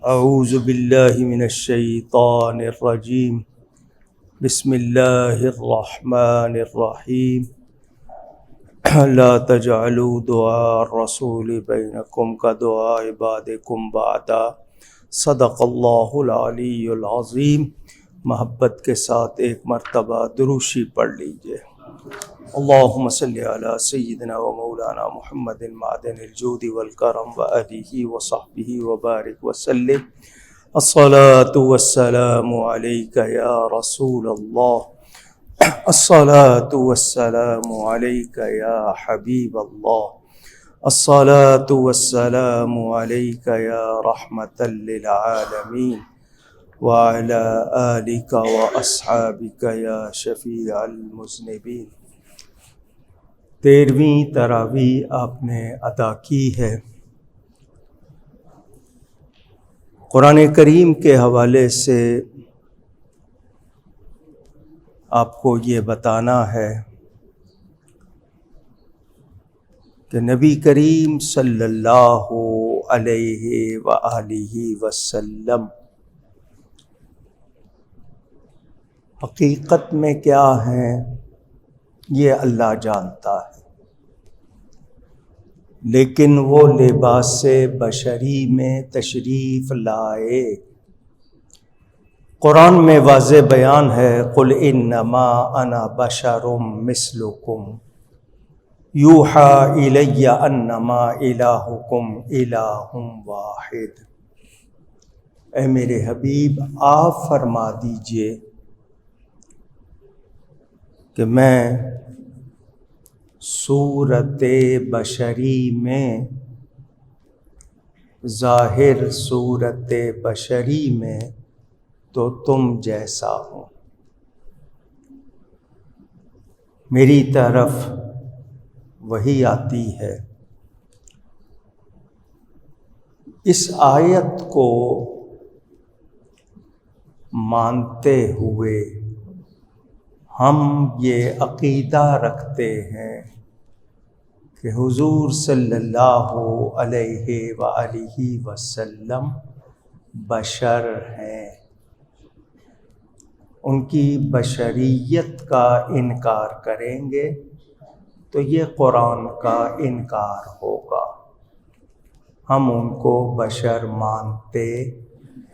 اعوذ باللہ من الشیطان الرجیم بسم اللہ الرحمن الرحیم لا تجعلوا دعاء الرسول بینکم کدعاء بعضکم بعضا صدق اللہ العلی العظیم۔ محبت کے ساتھ ایک مرتبہ دروشی پڑھ لیجئے۔ اللہم صلی علی سیدنا و مولانا محمد معدن الجود والکرم وآلہ وصحبہ وبارک وسلم۔ الصلاة والسلام علیک یا رسول اللہ، الصلاة والسلام علیک یا حبیب اللہ، الصلاة والسلام علیک یا رحمة للعالمین، وعلی آلک واصحابک یا شفیع المذنبین۔ 13ویں تراویح آپ نے ادا کی ہے۔ قرآن کریم کے حوالے سے آپ کو یہ بتانا ہے کہ نبی کریم صلی اللہ علیہ وآلہ وسلم حقیقت میں کیا ہیں یہ اللہ جانتا ہے، لیکن وہ لباس بشری میں تشریف لائے۔ قرآن میں واضح بیان ہے، قل انما انا بشر مثلکم یوحی الی انما الہکم الہ واحد۔ اے میرے حبیب، آپ فرما دیجئے کہ میں صورت بشری میں، ظاہر صورت بشری میں تو تم جیسا ہوں، میری طرف وحی آتی ہے۔ اس آیت کو مانتے ہوئے ہم یہ عقیدہ رکھتے ہیں کہ حضور صلی اللہ علیہ وآلہ وسلم بشر ہیں، ان کی بشریت کا انکار کریں گے تو یہ قرآن کا انکار ہوگا۔ ہم ان کو بشر مانتے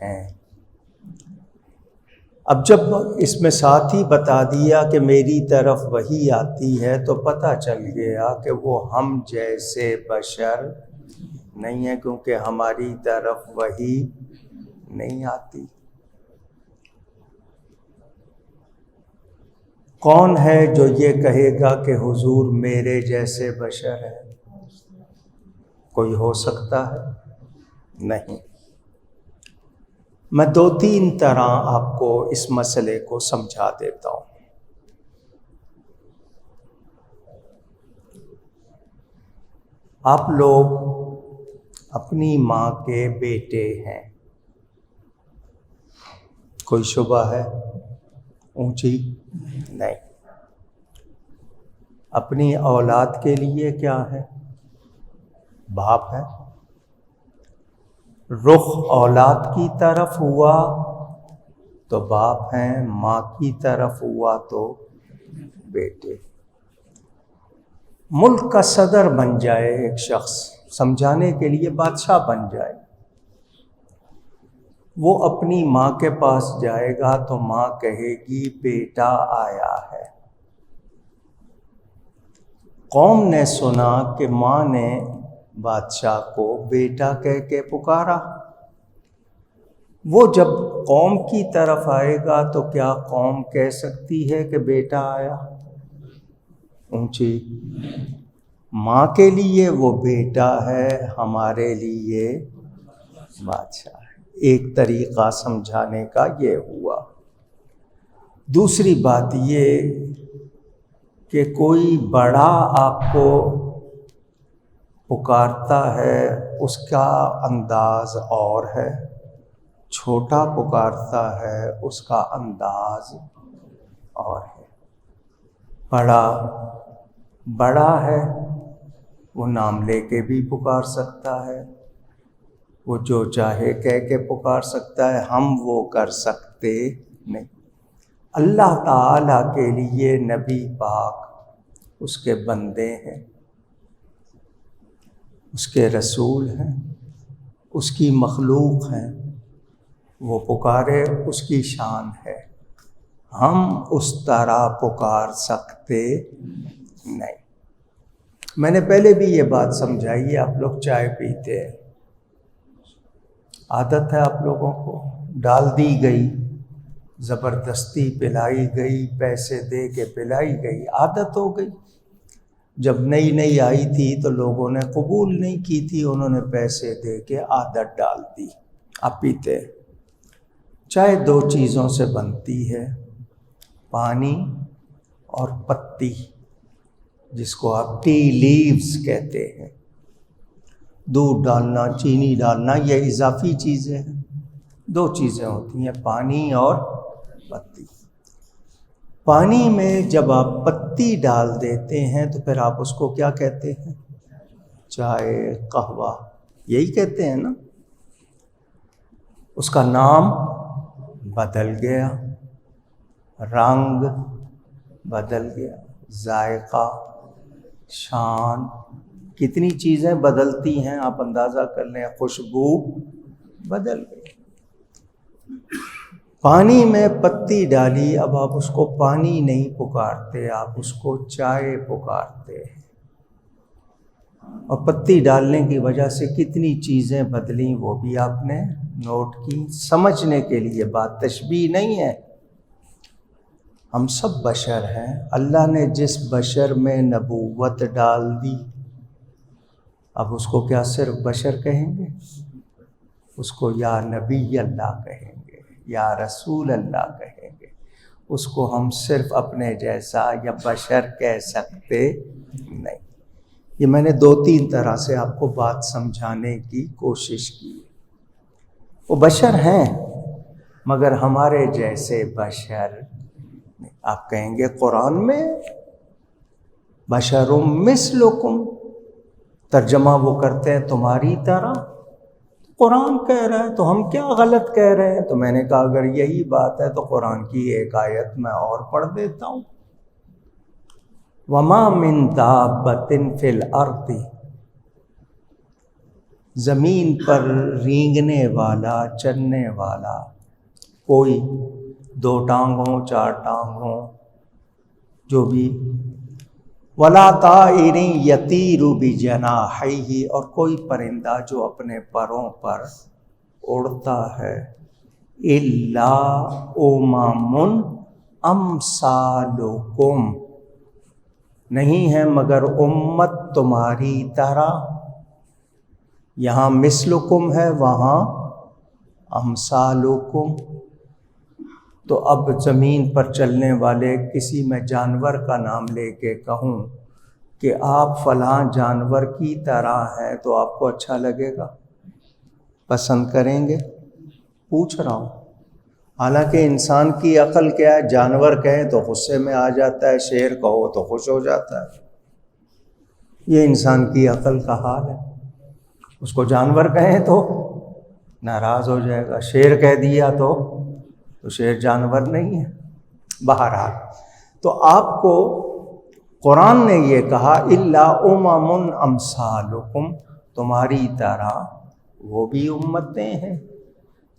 ہیں۔ اب جب اس میں ساتھ ہی بتا دیا کہ میری طرف وحی آتی ہے تو پتہ چل گیا کہ وہ ہم جیسے بشر نہیں ہیں، کیونکہ ہماری طرف وحی نہیں آتی۔ کون ہے جو یہ کہے گا کہ حضور میرے جیسے بشر ہیں؟ کوئی ہو سکتا ہے؟ نہیں۔ میں 2-3 طرح آپ کو اس مسئلے کو سمجھا دیتا ہوں۔ آپ لوگ اپنی ماں کے بیٹے ہیں، کوئی شبہ ہے؟ اونچی نہیں۔ اپنی اولاد کے لیے کیا ہے؟ باپ ہے۔ رخ اولاد کی طرف ہوا تو باپ ہیں، ماں کی طرف ہوا تو بیٹے۔ ملک کا صدر بن جائے ایک شخص، سمجھانے کے لیے بادشاہ بن جائے، وہ اپنی ماں کے پاس جائے گا تو ماں کہے گی بیٹا آیا ہے۔ قوم نے سنا کہ ماں نے بادشاہ کو بیٹا کہہ کے پکارا، وہ جب قوم کی طرف آئے گا تو کیا قوم کہہ سکتی ہے کہ بیٹا آیا؟ اونچی۔ ماں کے لیے وہ بیٹا ہے، ہمارے لیے بادشاہ ہے۔ ایک طریقہ سمجھانے کا یہ ہوا۔ دوسری بات یہ کہ کوئی بڑا آپ کو پکارتا ہے، اس کا انداز اور ہے، چھوٹا پکارتا ہے، اس کا انداز اور ہے۔ بڑا ہے، وہ نام لے کے بھی پکار سکتا ہے، وہ جو چاہے کہہ کے پکار سکتا ہے، ہم وہ کر سکتے نہیں۔ اللہ تعالیٰ کے لیے نبی پاک اس کے بندے ہیں، اس کے رسول ہیں، اس کی مخلوق ہیں، وہ پکارے اس کی شان ہے، ہم اس طرح پکار سکتے نہیں۔ میں نے پہلے بھی یہ بات سمجھائی ہے، آپ لوگ چائے پیتے ہیں، عادت ہے آپ لوگوں کو، ڈال دی گئی، زبردستی پلائی گئی، پیسے دے کے پلائی گئی، عادت ہو گئی۔ جب نئی نئی آئی تھی تو لوگوں نے قبول نہیں کی تھی، انہوں نے پیسے دے کے عادت ڈال دی، آپ پیتے ہیں۔ چائے دو چیزوں سے بنتی ہے، پانی اور پتی، جس کو آپ ٹی لیوز کہتے ہیں۔ دودھ ڈالنا، چینی ڈالنا، یہ اضافی چیزیں ہیں۔ دو چیزیں ہوتی ہیں، پانی اور پتی۔ پانی میں جب آپ پتی ڈال دیتے ہیں تو پھر آپ اس کو کیا کہتے ہیں؟ چائے، قہوہ، یہی کہتے ہیں نا۔ اس کا نام بدل گیا، رنگ بدل گیا، ذائقہ، شان، کتنی چیزیں بدلتی ہیں آپ اندازہ کر لیں، خوشبو بدل گئی۔ پانی میں پتی ڈالی، اب آپ اس کو پانی نہیں پکارتے، آپ اس کو چائے پکارتے ہیں۔ اور پتی ڈالنے کی وجہ سے کتنی چیزیں بدلیں وہ بھی آپ نے نوٹ کی۔ سمجھنے کے لیے بات، تشبیہ نہیں ہے۔ ہم سب بشر ہیں، اللہ نے جس بشر میں نبوت ڈال دی، اب اس کو کیا صرف بشر کہیں گے؟ اس کو یا نبی اللہ کہیں گے، یا رسول اللہ کہیں گے۔ اس کو ہم صرف اپنے جیسا یا بشر کہہ سکتے نہیں۔ یہ میں نے دو تین طرح سے آپ کو بات سمجھانے کی کوشش کی۔ وہ بشر ہیں مگر ہمارے جیسے بشر نہیں۔ آپ کہیں گے قرآن میں بشر مثلکم، ترجمہ وہ کرتے ہیں تمہاری طرح، قرآن کہہ رہا ہے تو ہم کیا غلط کہہ رہے ہیں؟ تو میں نے کہا اگر یہی بات ہے تو قرآن کی ایک آیت میں اور پڑھ دیتا ہوں۔ وَمَا مِن دَابَّةٍ فِي الْأَرْضِ، زمین پر رینگنے والا، چلنے والا کوئی، دو ٹانگ ہوں، چار ٹانگ ہوں، جو بھی، وَلَا طَائِرٍ يَطِيرُ بِجَنَاحَيْهِ، اور کوئی پرندہ جو اپنے پروں پر اڑتا ہے، إِلَّا أُمَمٌ أَمْثَالُكُمْ، نہیں ہے مگر امت تمہاری طرح۔ یہاں مثلکم ہے، وہاں امثالکم۔ تو اب زمین پر چلنے والے کسی میں جانور کا نام لے کے کہوں کہ آپ فلاں جانور کی طرح ہیں تو آپ کو اچھا لگے گا؟ پسند کریں گے؟ پوچھ رہا ہوں۔ حالانکہ انسان کی عقل کیا ہے، جانور کہیں تو غصے میں آ جاتا ہے، شیر کہو تو خوش ہو جاتا ہے۔ یہ انسان کی عقل کا حال ہے۔ اس کو جانور کہیں تو ناراض ہو جائے گا، شیر کہہ دیا تو شیر جانور نہیں ہے۔ بہرحال تو آپ کو قرآن نے یہ کہا الا امم امثالکم، تمہاری طرح وہ بھی امتیں ہیں۔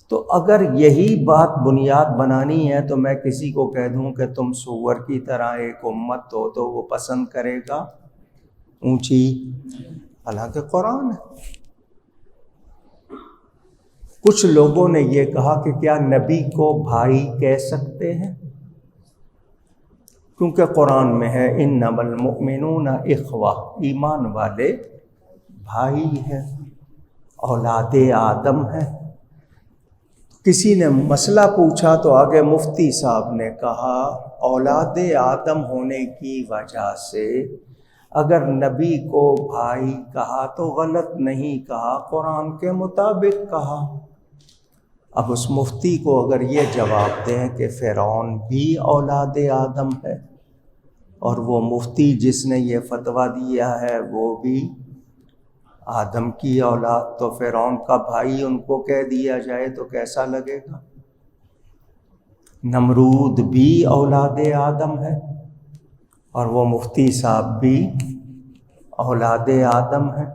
تو اگر یہی بات بنیاد بنانی ہے تو میں کسی کو کہہ دوں کہ تم سور کی طرح ایک امت ہو تو وہ پسند کرے گا اونچی، حالانکہ قرآن ہے۔ کچھ لوگوں نے یہ کہا کہ کیا نبی کو بھائی کہہ سکتے ہیں؟ کیونکہ قرآن میں ہے انما المؤمنون اخوہ، ایمان والے بھائی ہیں، اولاد آدم ہیں۔ کسی نے مسئلہ پوچھا تو آگے مفتی صاحب نے کہا اولاد آدم ہونے کی وجہ سے اگر نبی کو بھائی کہا تو غلط نہیں کہا، قرآن کے مطابق کہا۔ اب اس مفتی کو اگر یہ جواب دیں کہ فرعون بھی اولاد آدم ہے اور وہ مفتی جس نے یہ فتویٰ دیا ہے وہ بھی آدم کی اولاد تو فرعون کا بھائی ان کو کہہ دیا جائے تو کیسا لگے گا؟ نمرود بھی اولاد آدم ہے اور وہ مفتی صاحب بھی اولاد آدم ہے،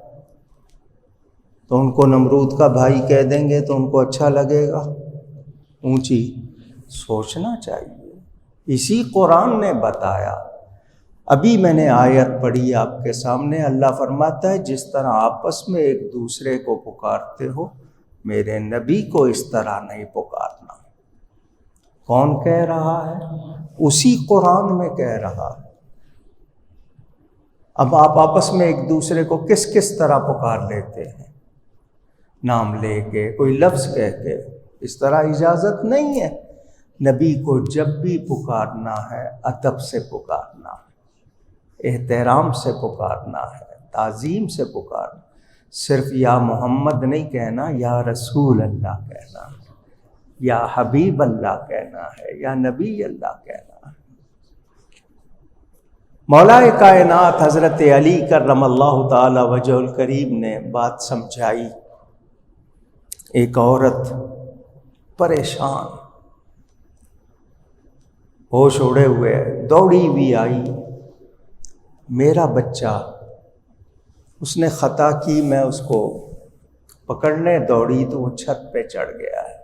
تو ان کو نمرود کا بھائی کہہ دیں گے تو ان کو اچھا لگے گا؟ اونچی سوچنا چاہیے۔ اسی قرآن نے بتایا، ابھی میں نے آیت پڑھی آپ کے سامنے، اللہ فرماتا ہے جس طرح آپس میں ایک دوسرے کو پکارتے ہو میرے نبی کو اس طرح نہیں پکارنا۔ کون کہہ رہا ہے؟ اسی قرآن میں کہہ رہا ہے۔ اب آپ آپس میں ایک دوسرے کو کس کس طرح پکار لیتے ہیں؟ نام لے کے، کوئی لفظ کہہ کے، اس طرح اجازت نہیں ہے۔ نبی کو جب بھی پکارنا ہے ادب سے پکارنا ہے، احترام سے پکارنا ہے، تعظیم سے پکارنا، صرف یا محمد نہیں کہنا، یا رسول اللہ کہنا ہے، یا حبیب اللہ کہنا ہے، یا نبی اللہ کہنا ہے۔ مولا کائنات حضرت علی کرم اللہ تعالی وجہ الکریم نے بات سمجھائی۔ ایک عورت پریشان، ہوش اڑے ہوئے دوڑی ہوئی آئی، میرا بچہ، اس نے خطا کی، میں اس کو پکڑنے دوڑی تو وہ چھت پہ چڑھ گیا ہے۔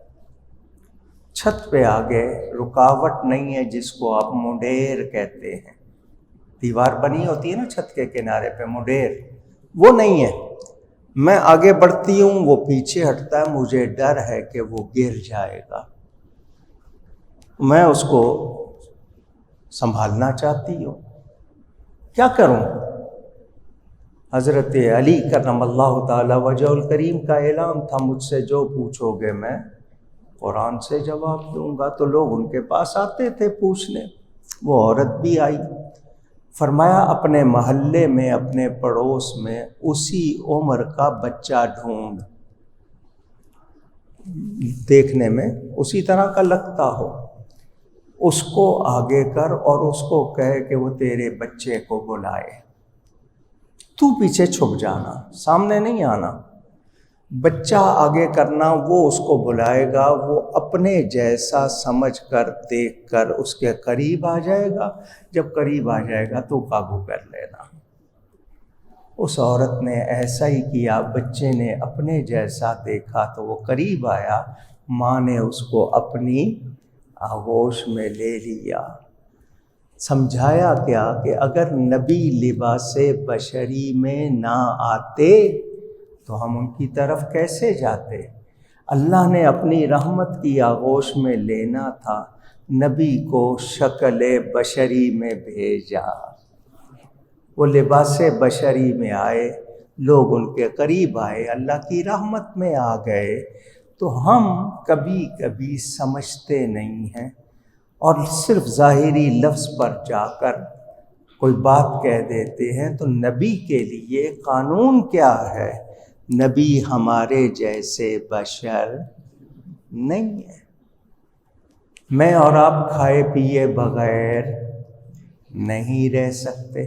چھت پہ آگے رکاوٹ نہیں ہے، جس کو آپ مڈیر کہتے ہیں، دیوار بنی ہوتی ہے نا چھت کے کنارے پہ، مڈیر، وہ نہیں ہے۔ میں آگے بڑھتی ہوں، وہ پیچھے ہٹتا ہے، مجھے ڈر ہے کہ وہ گر جائے گا، میں اس کو سنبھالنا چاہتی ہوں، کیا کروں؟ حضرت علی کرم اللہ تعالی وجہ الکریم کا اعلان تھا، مجھ سے جو پوچھو گے میں قرآن سے جواب دوں گا۔ تو لوگ ان کے پاس آتے تھے پوچھنے، وہ عورت بھی آئی، فرمایا اپنے محلے میں، اپنے پڑوس میں اسی عمر کا بچہ ڈھونڈ، دیکھنے میں اسی طرح کا لگتا ہو، اس کو آگے کر اور اس کو کہے کہ وہ تیرے بچے کو بلائے، تو پیچھے چھپ جانا، سامنے نہیں آنا، بچہ آگے کرنا، وہ اس کو بلائے گا، وہ اپنے جیسا سمجھ کر دیکھ کر اس کے قریب آ جائے گا، جب قریب آ جائے گا تو قابو کر لینا۔ اس عورت نے ایسا ہی کیا، بچے نے اپنے جیسا دیکھا تو وہ قریب آیا، ماں نے اس کو اپنی آغوش میں لے لیا۔ سمجھایا کیا کہ اگر نبی لباس بشری میں نہ آتے تو ہم ان کی طرف کیسے جاتے؟ اللہ نے اپنی رحمت کی آغوش میں لینا تھا، نبی کو شکل بشری میں بھیجا، وہ لباس بشری میں آئے، لوگ ان کے قریب آئے، اللہ کی رحمت میں آ گئے۔ تو ہم کبھی کبھی سمجھتے نہیں ہیں اور صرف ظاہری لفظ پر جا کر کوئی بات کہہ دیتے ہیں۔ تو نبی کے لیے قانون کیا ہے؟ نبی ہمارے جیسے بشر نہیں ہے۔ میں اور آپ کھائے پیے بغیر نہیں رہ سکتے۔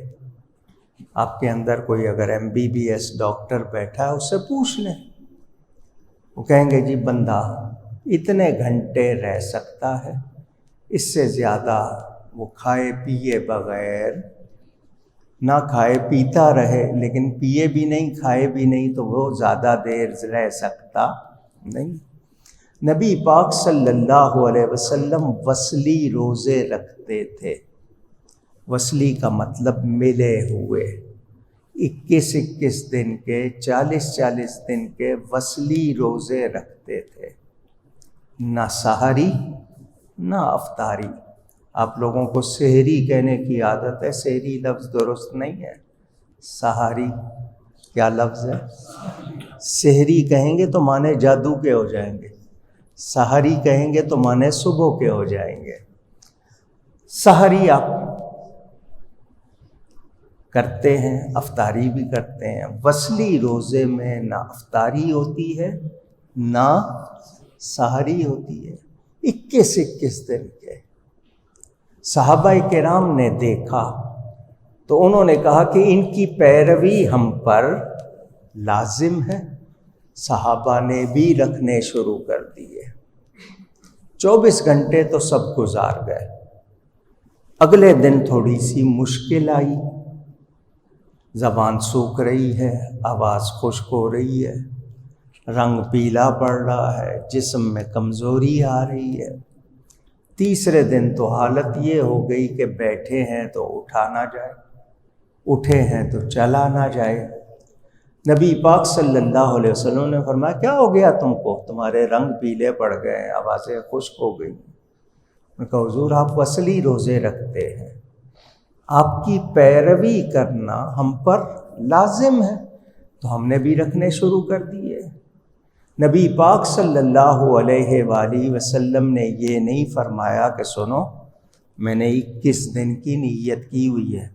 آپ کے اندر کوئی اگر MBBS ڈاکٹر بیٹھا ہے، اس سے پوچھ لیں، وہ کہیں گے جی بندہ اتنے گھنٹے رہ سکتا ہے، اس سے زیادہ وہ کھائے پیے بغیر، نہ کھائے پیتا رہے لیکن پیے بھی نہیں کھائے بھی نہیں تو وہ زیادہ دیر رہ سکتا نہیں۔ نبی پاک صلی اللہ علیہ وسلم وصلی روزے رکھتے تھے۔ وصلی کا مطلب ملے ہوئے، 21 دن کے، 40 دن کے وصلی روزے رکھتے تھے، نہ سحری نہ افطاری۔ آپ لوگوں کو سحری کہنے کی عادت ہے، سحری لفظ درست نہیں ہے، سحری کیا لفظ ہے؟ سحری کہیں گے تو مانے جادو کے ہو جائیں گے، سحری کہیں گے تو مانے صبح کے ہو جائیں گے۔ سحری آپ کرتے ہیں، افطاری بھی کرتے ہیں۔ وصلی روزے میں نہ افطاری ہوتی ہے نہ سحری ہوتی ہے، 21 دن کے۔ صحابہ کرام نے دیکھا تو انہوں نے کہا کہ ان کی پیروی ہم پر لازم ہے، صحابہ نے بھی رکھنے شروع کر دیے۔ 24 گھنٹے تو سب گزار گئے۔ اگلے دن تھوڑی سی مشکل آئی، زبان سوکھ رہی ہے، آواز خشک ہو رہی ہے، رنگ پیلا پڑ رہا ہے، جسم میں کمزوری آ رہی ہے۔ تیسرے دن تو حالت یہ ہو گئی کہ بیٹھے ہیں تو اٹھا نہ جائے، اٹھے ہیں تو چلا نہ جائے۔ نبی پاک صلی اللہ علیہ وسلم نے فرمایا کیا ہو گیا تم کو، تمہارے رنگ پیلے پڑ گئے، آوازیں خشک ہو گئی۔ میں کہا حضور آپ وصلی روزے رکھتے ہیں، آپ کی پیروی کرنا ہم پر لازم ہے، تو ہم نے بھی رکھنے شروع کر دیے۔ نبی پاک صلی اللہ علیہ وآلہ وسلم نے یہ نہیں فرمایا کہ سنو میں نے 21 دن کی نیت کی ہوئی ہے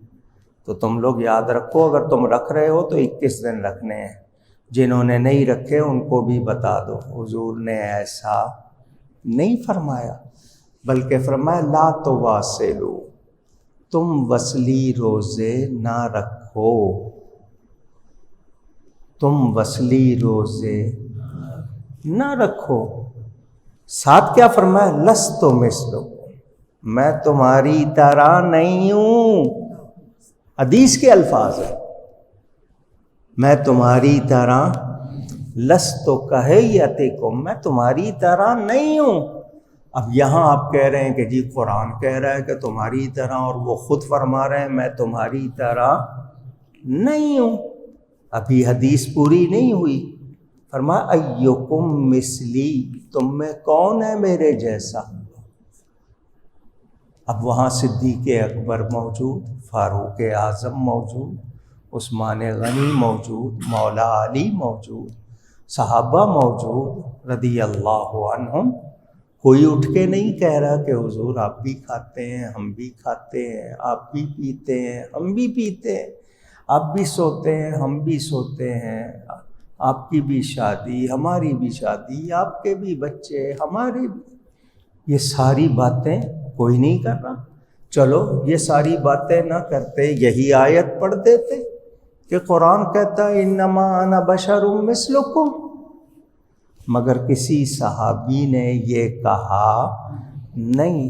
تو تم لوگ یاد رکھو، اگر تم رکھ رہے ہو تو 21 دن رکھنے ہیں، جنہوں نے نہیں رکھے ان کو بھی بتا دو۔ حضور نے ایسا نہیں فرمایا، بلکہ فرمایا لا تواصلوا، تم وصلی روزے نہ رکھو، تم وصلی روزے نہ رکھو۔ ساتھ کیا فرمایا، لست مثلکم، میں تمہاری طرح نہیں ہوں۔ حدیث کے الفاظ ہیں، میں تمہاری طرح، لست کہیتکم، میں تمہاری طرح نہیں ہوں۔ اب یہاں آپ کہہ رہے ہیں کہ جی قرآن کہہ رہا ہے کہ تمہاری طرح، اور وہ خود فرما رہے ہیں میں تمہاری طرح نہیں ہوں۔ ابھی حدیث پوری نہیں ہوئی۔ فرمایا ایکم مثلی، تم میں کون ہے میرے جیسا؟ اب وہاں صدیق اکبر موجود، فاروق اعظم موجود، عثمان غنی موجود، مولا علی موجود، صحابہ موجود رضی اللہ عنہم۔ کوئی اٹھ کے نہیں کہہ رہا کہ حضور آپ بھی کھاتے ہیں ہم بھی کھاتے ہیں، آپ بھی پیتے ہیں ہم بھی پیتے ہیں، آپ بھی سوتے ہیں ہم بھی سوتے ہیں، آپ کی بھی شادی ہماری بھی شادی، آپ کے بھی بچے ہمارے بھی۔ یہ ساری باتیں کوئی نہیں کر رہا۔ چلو یہ ساری باتیں نہ کرتے، یہی آیت پڑھ دیتے کہ قرآن کہتا ہے انما انا بشر مثلکم، مگر کسی صحابی نے یہ کہا نہیں۔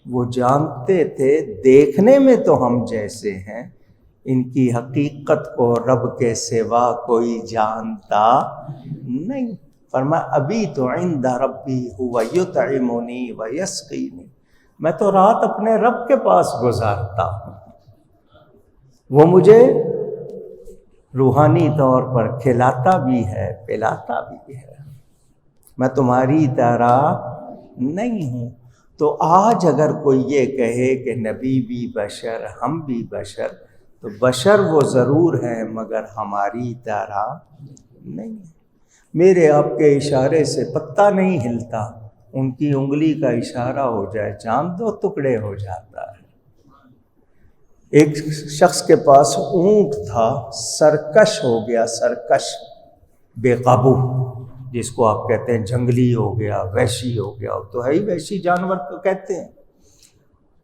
وہ جانتے تھے دیکھنے میں تو ہم جیسے ہیں، ان کی حقیقت کو رب کے سوا کوئی جانتا نہیں۔ فرمایا ابھی تو عند ربی هو یطعمنی ویسقینی، میں تو رات اپنے رب کے پاس گزارتا ہوں، وہ مجھے روحانی طور پر کھلاتا بھی ہے پلاتا بھی ہے، میں تمہاری طرح نہیں ہوں۔ تو آج اگر کوئی یہ کہے کہ نبی بھی بشر ہم بھی بشر، تو بشر وہ ضرور ہیں مگر ہماری طرح نہیں۔ میرے آپ کے اشارے سے پتہ نہیں ہلتا، ان کی انگلی کا اشارہ ہو جائے چاند دو ٹکڑے ہو جاتا ہے۔ ایک شخص کے پاس اونٹ تھا، سرکش ہو گیا، سرکش بے قابو، جس کو آپ کہتے ہیں جنگلی ہو گیا، وحشی ہو گیا، تو ہے ہی وحشی جانور کو کہتے ہیں۔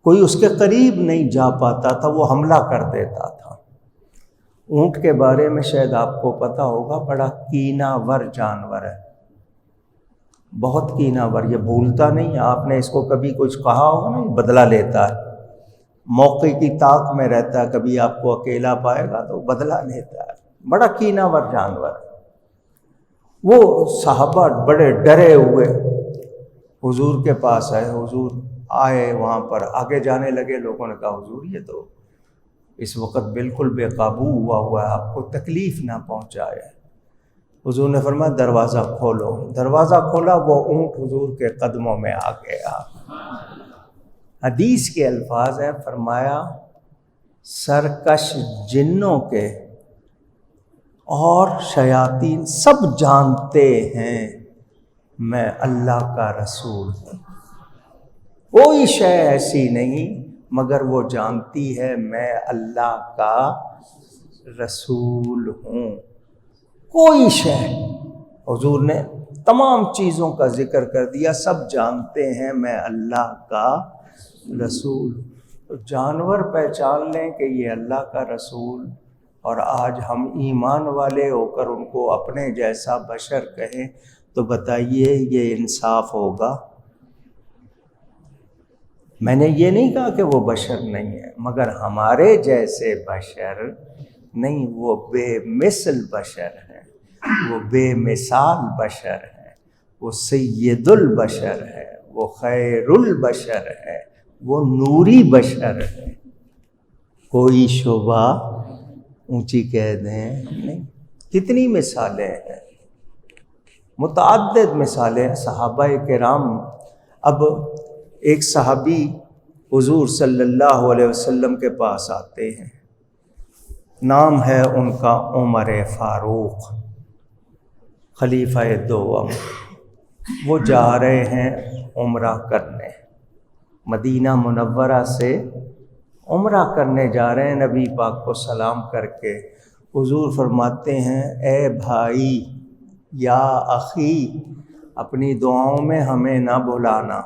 کوئی اس کے قریب نہیں جا پاتا تھا، وہ حملہ کر دیتا تھا۔ اونٹ کے بارے میں شاید آپ کو پتہ ہوگا، بڑا کینہ ور جانور ہے، بہت کینہ ور، یہ بھولتا نہیں۔ آپ نے اس کو کبھی کچھ کہا ہوگا نا، بدلہ لیتا ہے، موقع کی طاق میں رہتا ہے، کبھی آپ کو اکیلا پائے گا تو بدلہ لیتا ہے، بڑا کینہ ور جانور ہے۔ وہ صحابہ بڑے ڈرے ہوئے حضور کے پاس آئے، حضور آئے وہاں پر آگے جانے لگے، لوگوں نے کہا حضور یہ تو اس وقت بالکل بے قابو ہوا ہے، آپ کو تکلیف نہ پہنچائے۔ حضور نے فرمایا دروازہ کھولو، دروازہ کھولا، وہ اونٹ حضور کے قدموں میں آ گیا۔ حدیث کے الفاظ ہیں، فرمایا سرکش جنوں کے اور شیاطین سب جانتے ہیں میں اللہ کا رسول ہوں، کوئی شے ایسی نہیں مگر وہ جانتی ہے میں اللہ کا رسول ہوں۔ کوئی شے، حضور نے تمام چیزوں کا ذکر کر دیا، سب جانتے ہیں میں اللہ کا رسول۔ تو جانور پہچان لیں کہ یہ اللہ کا رسول اور آج ہم ایمان والے ہو کر ان کو اپنے جیسا بشر کہیں تو بتائیے یہ انصاف ہوگا؟ میں نے یہ نہیں کہا کہ وہ بشر نہیں ہے، مگر ہمارے جیسے بشر نہیں، وہ بے مثل بشر ہیں، وہ بے مثال بشر ہیں، وہ سید البشر ہے، وہ خیر البشر ہے، وہ نوری بشر ہے۔ کوئی شعبہ اونچی کہہ دیں نہیں۔ کتنی مثالیں ہیں، متعدد مثالیں صحابہ کرام۔ اب ایک صحابی حضور صلی اللہ علیہ وسلم کے پاس آتے ہیں، نام ہے ان کا عمر فاروق، خلیفہ دوم۔ وہ جا رہے ہیں عمرہ کرنے، مدینہ منورہ سے عمرہ کرنے جا رہے ہیں۔ نبی پاک کو سلام کر کے حضور فرماتے ہیں، اے بھائی یا اخی، اپنی دعاؤں میں ہمیں نہ بھلانا،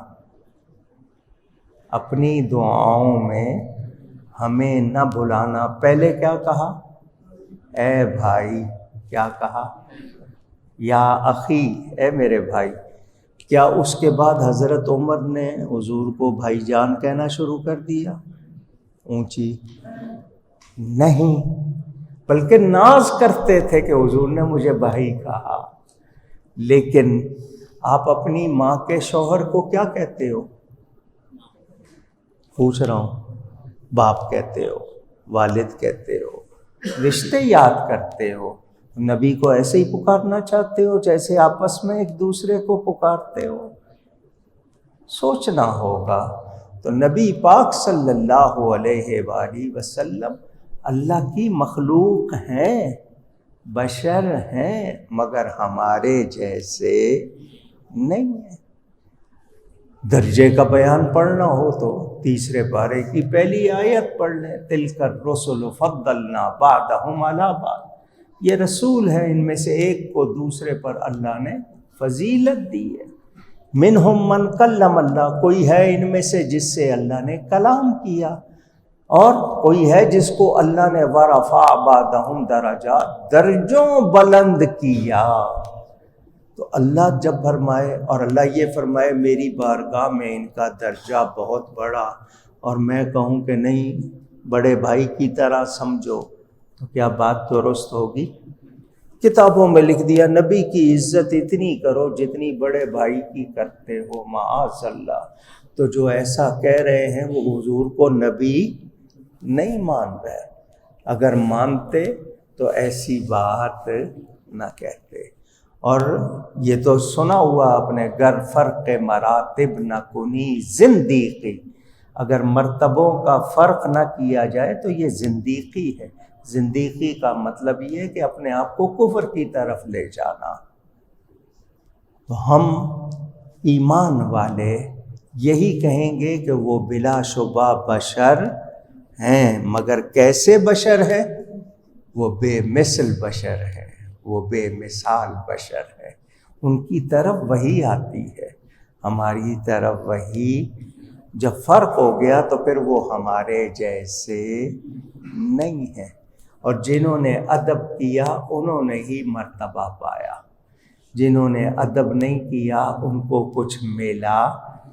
اپنی دعاؤں میں ہمیں نہ بھلانا۔ پہلے کیا کہا؟ اے بھائی۔ کیا کہا؟ یا اخی، اے میرے بھائی۔ کیا اس کے بعد حضرت عمر نے حضور کو بھائی جان کہنا شروع کر دیا اونچی؟ نہیں، بلکہ ناز کرتے تھے کہ حضور نے مجھے بھائی کہا۔ لیکن آپ اپنی ماں کے شوہر کو کیا کہتے ہو؟ پوچھ رہا ہوں، باپ کہتے ہو، والد کہتے ہو، رشتے یاد کرتے ہو۔ نبی کو ایسے ہی پکارنا چاہتے ہو جیسے آپس میں ایک دوسرے کو پکارتے ہو؟ سوچنا ہوگا۔ تو نبی پاک صلی اللہ علیہ وآلہ وسلم اللہ کی مخلوق ہیں، بشر ہیں، مگر ہمارے جیسے نہیں ہیں۔ درجے کا بیان پڑھنا ہو تو تیسرے پارے کی پہلی آیت پڑھ لیں، تلک الرسل فضلنا بعضهم علی بعض۔ یہ رسول ہے، ان میں سے ایک کو دوسرے پر اللہ نے فضیلت دی ہے۔ منہم من کلم اللہ، کوئی ہے ان میں سے جس سے اللہ نے کلام کیا، اور کوئی ہے جس کو اللہ نے ورفع بعضهم درجات، درجوں بلند کیا۔ تو اللہ جب فرمائے، اور اللہ یہ فرمائے میری بارگاہ میں ان کا درجہ بہت بڑا، اور میں کہوں کہ نہیں بڑے بھائی کی طرح سمجھو، تو کیا بات درست ہوگی؟ کتابوں میں لکھ دیا نبی کی عزت اتنی کرو جتنی بڑے بھائی کی کرتے ہو، معاذ اللہ۔ تو جو ایسا کہہ رہے ہیں وہ حضور کو نبی نہیں مان رہے، اگر مانتے تو ایسی بات نہ کہتے۔ اور یہ تو سنا ہوا آپ نے، گر فرق مراتب نہ کنی زندیقی، اگر مرتبوں کا فرق نہ کیا جائے تو یہ زندیقی ہے۔ زندیقی کا مطلب یہ ہے کہ اپنے آپ کو کفر کی طرف لے جانا۔ تو ہم ایمان والے یہی کہیں گے کہ وہ بلا شبہ بشر ہیں، مگر کیسے بشر ہے؟ وہ بے مثل بشر ہے، وہ بے مثال بشر ہے۔ ان کی طرف وحی آتی ہے، ہماری طرف وحی جب فرق ہو گیا تو پھر وہ ہمارے جیسے نہیں ہیں۔ اور جنہوں نے ادب کیا انہوں نے ہی مرتبہ پایا، جنہوں نے ادب نہیں کیا ان کو کچھ ملا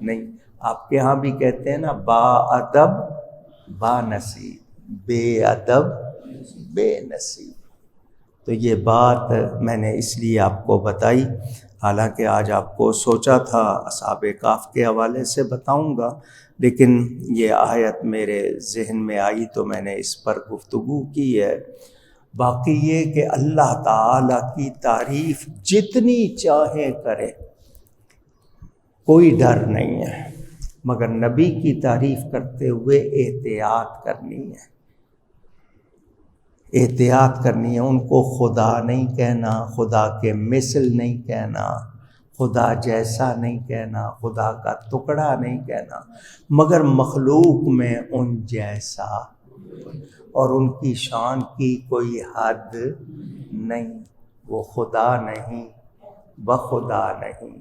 نہیں۔ آپ کے ہاں بھی کہتے ہیں نا، با ادب با نصیب، بے ادب بے نصیب۔ تو یہ بات میں نے اس لیے آپ کو بتائی، حالانکہ آج آپ کو سوچا تھا اصحاب کہف کے حوالے سے بتاؤں گا، لیکن یہ آیت میرے ذہن میں آئی تو میں نے اس پر گفتگو کی ہے۔ باقی یہ کہ اللہ تعالیٰ کی تعریف جتنی چاہیں کرے، کوئی ڈر نہیں ہے، مگر نبی کی تعریف کرتے ہوئے احتیاط کرنی ہے، احتیاط کرنی ہے۔ ان کو خدا نہیں کہنا، خدا کے مثل نہیں کہنا، خدا جیسا نہیں کہنا، خدا کا ٹکڑا نہیں کہنا، مگر مخلوق میں ان جیسا، اور ان کی شان کی کوئی حد نہیں۔ وہ خدا نہیں، بخدا نہیں،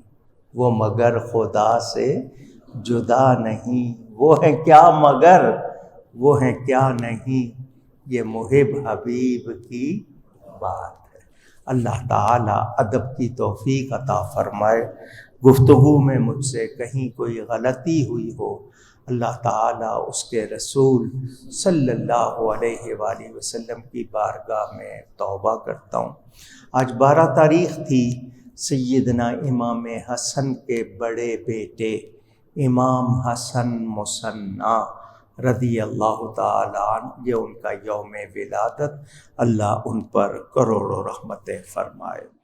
وہ مگر خدا سے جدا نہیں۔ وہ ہیں کیا مگر، وہ ہیں کیا نہیں، یہ محب حبیب کی بات ہے۔ اللہ تعالیٰ ادب کی توفیق عطا فرمائے۔ گفتگو میں مجھ سے کہیں کوئی غلطی ہوئی ہو، اللہ تعالیٰ اس کے رسول صلی اللہ علیہ وآلہ وسلم کی بارگاہ میں توبہ کرتا ہوں۔ آج 12 تاریخ تھی، سیدنا امام حسن کے بڑے بیٹے امام حسن مثنیٰ رضی اللہ تعالیٰ عنہ، یہ ان کا یوم ولادت، اللہ ان پر کروڑوں رحمتیں فرمائے۔